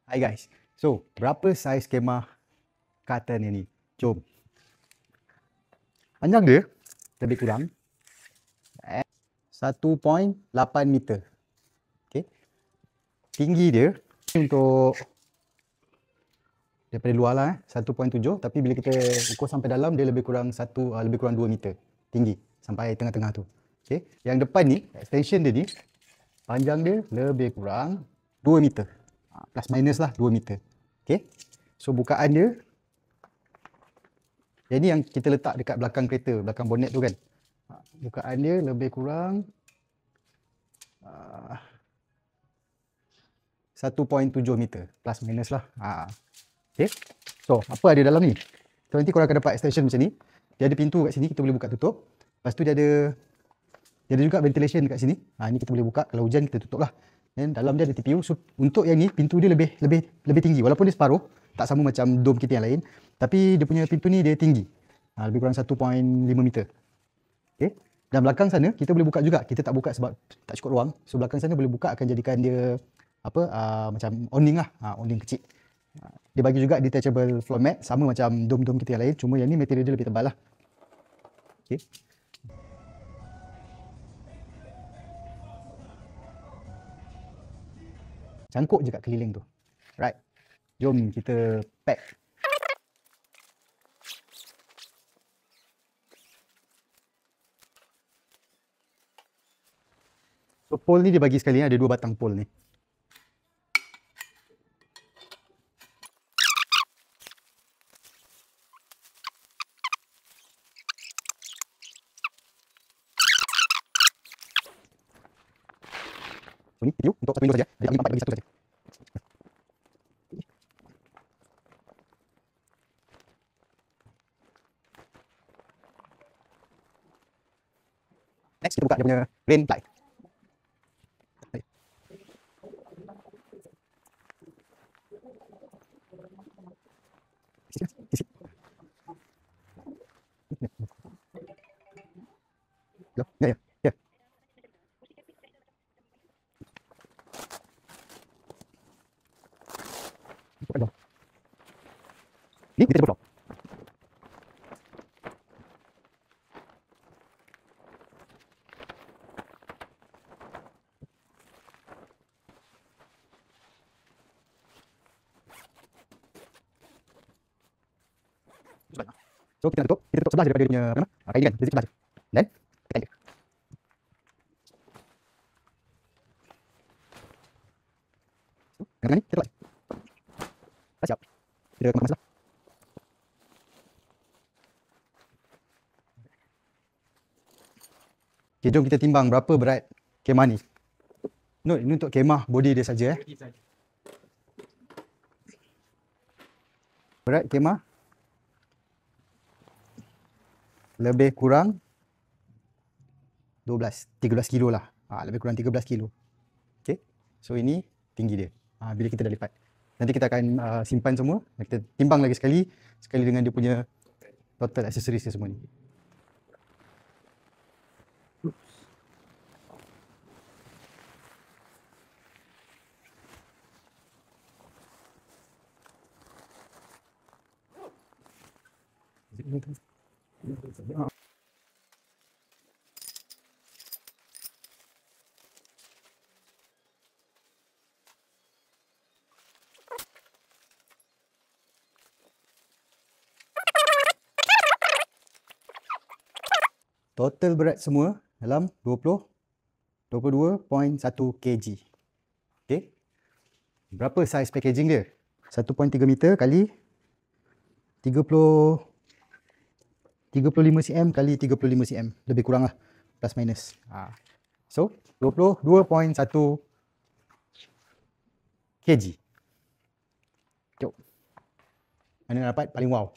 Hai guys. So, berapa saiz kemah curtain ini? Jom. Panjang dia lebih kurang 1.8 meter. Okey. Tinggi dia untuk daripada luar lah 1.7, tapi bila kita ukur sampai dalam dia lebih kurang 2 meter tinggi sampai tengah-tengah tu. Okey. Yang depan ni, extension dia ni panjang dia lebih kurang 2 meter. Plus minus lah 2 meter. Okey. So bukaan dia, yang ni yang kita letak dekat belakang kereta, belakang bonnet tu kan. Bukaan dia lebih kurang 1.7 meter. Plus minus lah. Okay. So apa ada dalam ni? So nanti korang akan dapat extension macam ni. Dia ada pintu kat sini, kita boleh buka tutup. Lepas tu dia ada juga ventilation kat sini. Ni kita boleh buka, kalau hujan kita tutup lah. Dan dalam dia ada TPU. So untuk yang ni, pintu dia lebih tinggi. Walaupun dia separuh, tak sama macam dome kita yang lain. Tapi dia punya pintu ni dia tinggi. Lebih kurang 1.5 meter. Okay. Dan belakang sana kita boleh buka juga. Kita tak buka sebab tak cukup ruang. So belakang sana boleh buka, akan jadikan dia macam awning lah. Awning kecil. Dia bagi juga detachable floor mat, sama macam dome-dome kita yang lain. Cuma yang ni material dia lebih tebal lah. Okay. Cangkuk je kat keliling tu. Right. Jom kita pack. So pole ni dia bagi sekali, ada 2 batang pole ni. So ni TPU untuk satu window saja. Jadi kami bagi satu saja. Next kita buka dia punya rain ply. Ya. Ni kita buka. So kita tutup sebelah daripada dia punya kain kan, dari sebelah je. Dan tekan dia. Dengan ni kita tutup. Dah siap. Kita kemas lah. Okay, jom kita timbang berapa berat kemah ni. Note, ini untuk kemah body dia saja. Berat kemah lebih kurang 13 kilo lah. Lebih kurang 13 kilo. Okay. So ini tinggi dia. Bila kita dah lipat. Nanti kita akan simpan semua. Kita timbang lagi sekali dengan dia punya total accessories dia semua ni. Total berat semua dalam 22.1 kg. Okay. Berapa saiz packaging dia? 1.3 meter kali 35 cm kali 35 cm. Lebih kurang lah. Plus minus. So, 22.1 kg. Jom. Mana dapat paling wow?